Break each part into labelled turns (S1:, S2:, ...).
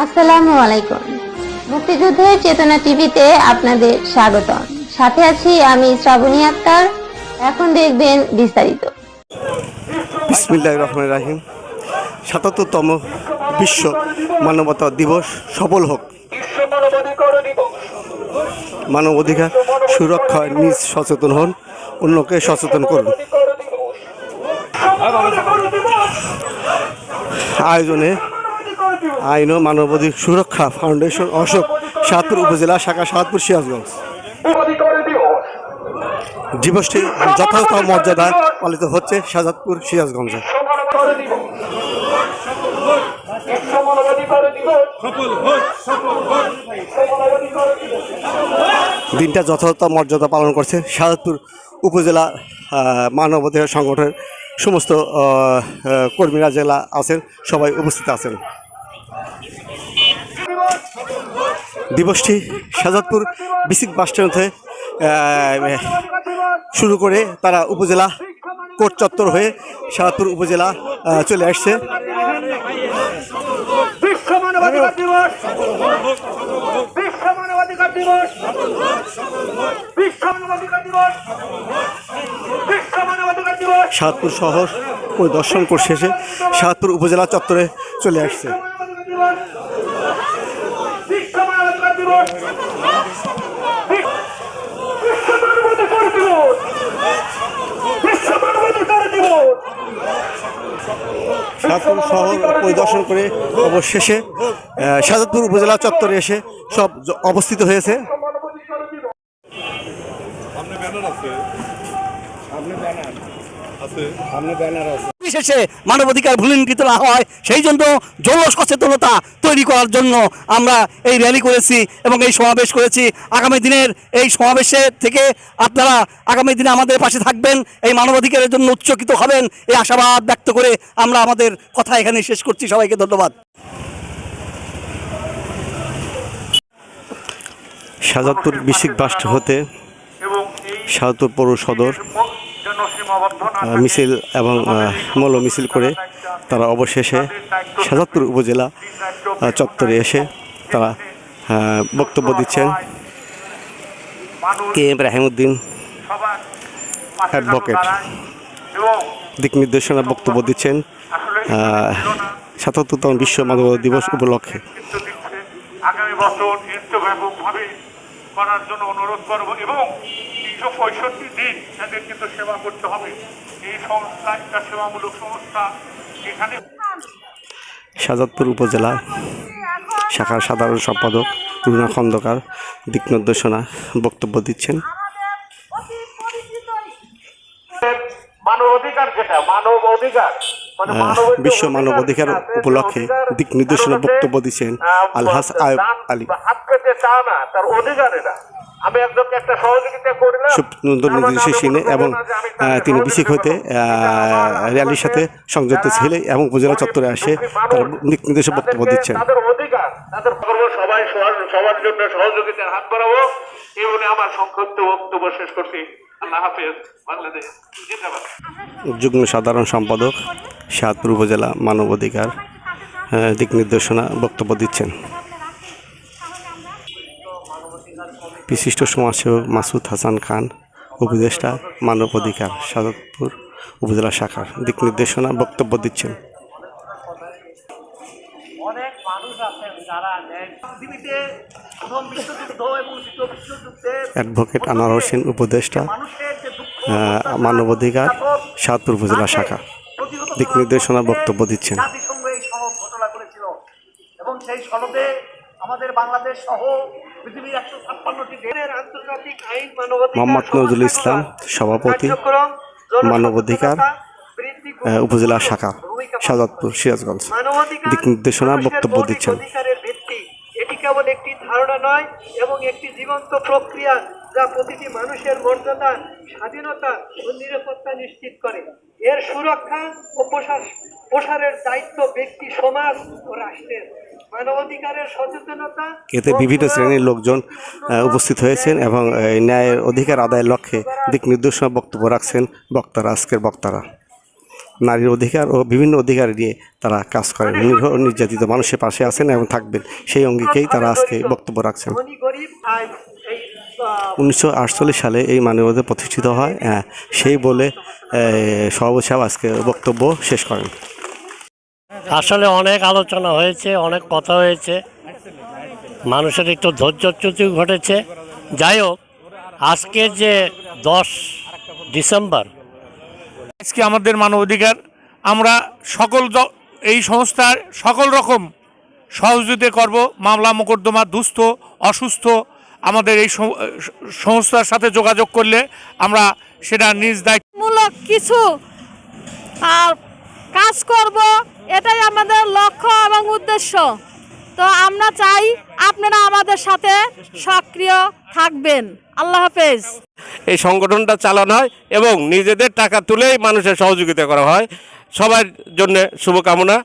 S1: আসসালামু আলাইকুম। মুক্তিযুদ্ধের চেতনা টিভিতে আপনাদের স্বাগতম। সাথে আছি আমি শ্রাবণী আক্তার। এখন দেখবেন বিস্তারিত।
S2: বিসমিল্লাহির রহমানির রহিম। ৭৭তম বিশ্ব মানবতা দিবস সফল হোক। মানবাধিকার সুরক্ষায় নিজ সচেতন হন, অন্যকে সচেতন করুন। আয়োজনে আইন ও মানবাধিকার সুরক্ষা ফাউন্ডেশন অশোক, সাতপুর উপজেলা শাখা, সাতপুর সিরাজগঞ্জ। দিবসটি যথাযথ মর্যাদায় পালিত হচ্ছে শাহজাদপুর সিরাজগঞ্জে। দিনটা যথাযথ মর্যাদা পালন করছে শাহজাদপুর উপজেলা মানবাধিকার সংগঠনের সমস্ত কর্মীরা জেলা আছেন, সবাই উপস্থিত আছেন। দিবসটি শাহজাদপুর বিসিক বাস স্ট্যান্ড থেকে শুরু করে তারা উপজেলা কোর্ট চত্বর হয়ে শাহজাদপুর উপজেলা চলে আসছে। শাহজাদপুর শহর পরিদর্শন করে শেষে শাহজাদপুর উপজেলা চত্বরে চলে আসছে। শাহজাদপুর শহর পরিদর্শন করে অবশেষে শাহজাদপুর উপজেলা চত্বরে এসে সব অবস্থিত হয়েছে। বিশেষে মানবাধিকার ভুলুণ্ঠিত না হয় সেই জন্য জন সচেতনতা তৈরি করার জন্য আমরা এই র্যালি করেছি এবং এই সমাবেশ করেছি। আগামী দিনের এই সমাবেশের থেকে আপনারা আগামী দিনে আমাদের পাশে থাকবেন, এই মানবাধিকারের জন্য উচ্চকিত হবেন, এই আশাবাদ ব্যক্ত করে আমরা আমাদের কথা এখানে শেষ করছি। সবাইকে ধন্যবাদ। শাহজাদপুর বিসিক বাস হতে শাহজাদপুর পৌর সদর মিছিল এবং মৌল মিছিল করে তারা অবশেষে শাহজাদপুর উপজেলা চত্বরে এসে তারা বক্তব্য দিচ্ছেন। কে এম রাহিমউদ্দিন অ্যাডভোকেট দিক নির্দেশনা বক্তব্য দিচ্ছেন ৭৭তম বিশ্ব মানবাধিকার দিবস উপলক্ষে।
S3: আগামী বছর এর ব্যাপকভাবে করার জন্য অনুরোধ করব এবং ৩৬৫ দিন তাদের কিন্তু সেবা করতে হবে। এই সংস্থা একটা সেবামূলক সংস্থা। এখানে
S2: শাহজাদপুর উপজেলা শাখার সাধারণ সম্পাদক রুনা খন্দকার দিক নির্দেশনা বক্তব্য দিচ্ছেন।
S3: মানবাধিকার যেটা মানব অধিকার
S2: বিশ্ব মানবাধিকার উপলক্ষে দিক নির্দেশনা বক্তব্য দিচ্ছেন আলহাজ আয়ুব আলী।
S3: হাত পেতে চাও না, তার অধিকার এটা। আমি একজনকে একটা সহযোগিতা করলাম
S2: সুন্দর নির্দেশিনে এবং তিনি বিসিক হতে র্যালির সাথে সংযুক্ত ছিলেন এবং উপজেলা চত্বরে আসে তারা দিক নির্দেশে বক্তব্য দিচ্ছেন।
S3: তাদের অধিকার তাদের সবাই সবার জন্য সহযোগিতার হাত বাড়াবো। এই বলে আমার সংক্ষিপ্ত বক্তব্য শেষ করছি। আল্লাহ হাফেজ। বাংলাদেশ জিন্দাবাদ।
S2: যুগ্ম সাধারণ সম্পাদক শাহজাদপুর উপজেলা মানবাধিকার দিক নির্দেশনা বক্তব্য দিচ্ছেন। বিশিষ্ট সমাজসেবক মাসুদ হাসান খান উপদেষ্টা মানবাধিকার শাহজাদপুর উপজেলা শাখার দিক নির্দেশনা বক্তব্য দিচ্ছেন।
S3: অনেক মানুষ আছেন যারা পৃথিবীতে প্রথম বিশ্বযুদ্ধ এবং দ্বিতীয় বিশ্বযুদ্ধে
S2: অ্যাডভোকেট আনোয়ার হোসেন উপদেষ্টা মানবাধিকার শাহজাদপুর উপজেলা শাখা দিক নির্দেশনা বক্তব্য দিচ্ছেন।
S3: জাতিসংঘ এই সনদ ঘোষণা করেছিল এবং সেই সনদে আমাদের বাংলাদেশ সহ পৃথিবীর ১৫৬টি দেশের আন্তর্জাতিক আইন
S2: মোহাম্মদ নজরুল ইসলাম সভাপতি মানবাধিকার উপজেলা শাখা শাহজাদপুর সিরাজগঞ্জ দিক নির্দেশনা বক্তব্য দিচ্ছেন।
S3: এটি কেবল একটি ধারণা নয় এবং একটি জীবন্ত প্রক্রিয়া যা প্রতিটি মানুষের মর্যাদা, স্বাধীনতা ও নিরাপত্তা নিশ্চিত করে। এর সুরক্ষা ও প্রসারের দায়িত্ব ব্যক্তি, সমাজ ও রাষ্ট্রের। মানবাধিকারের সচেতনতা
S2: এতে বিভিন্ন শ্রেণীর লোকজন উপস্থিত হয়েছেন এবং ন্যায়ের অধিকার আদায়ের লক্ষ্যে দিক নির্দেশনা বক্তব্য রাখছেন বক্তারা। আজকের বক্তারা
S4: নারীর অধিকার ও বিভিন্ন অধিকার নিয়ে তারা কাজ করেন, নিরীহ ও নির্যাতিত মানুষের পাশে আছেন এবং থাকবেন, সেই অঙ্গীকেই তারা আজকে বক্তব্য রাখছেন।
S3: ধনী গরিব আজ এই
S4: 1948 সালে এই মানবাধিকার প্রতিষ্ঠিত হয়, সেই বলে সভাপতি সাহেব আজকে বক্তব্য শেষ করেন।
S5: আসলে অনেক আলোচনা হয়েছে, অনেক কথা হয়েছে, মানুষের একটু ধৈর্যচ্যুতি ঘটেছে। যাই হোক, আজকে যে 10 ডিসেম্বর
S6: আজকে আমাদের মানবাধিকার, আমরা এই সংস্থার সকল রকম সহযোগিতা করব। মামলা মোকদ্দমা, দুস্থ অসুস্থ আমাদের এই সংস্থার সাথে যোগাযোগ করলে আমরা সেটা নিজ দায়িত্বমূলক
S7: কিছু আর কাজ করব, এটাই আমাদের লক্ষ্য এবং উদ্দেশ্য। তো আমরা চাই আপনারা আমাদের সাথে সক্রিয় থাকবেন। আল্লাহ হাফেজ।
S8: এই সংগঠনটা চালানো হয় এবং নিজেদের টাকা তুলেই মানুষের সহযোগিতা করা হয়। সবার জন্য শুভকামনা,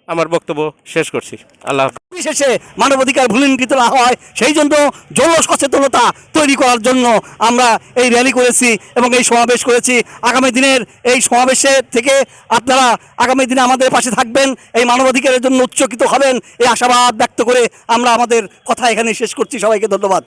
S8: আমার বক্তব্য শেষ করছি। আল্লাহ হাফেজ।
S2: বিশেষে মানবাধিকার ভুলুণ্ঠিত না হয় সেই জন্য জন সচেতনতা তৈরি করার জন্য আমরা এই র্যালি করেছি এবং এই সমাবেশ করেছি। আগামী দিনের এই সমাবেশে থেকে আপনারা আগামী দিনে আমাদের পাশে থাকবেন, এই মানবাধিকারের জন্য উচ্চকিত হবেন, এই আশাবাদ ব্যক্ত করে আমরা আমাদের কথা এখানে শেষ করছি। সবাইকে ধন্যবাদ।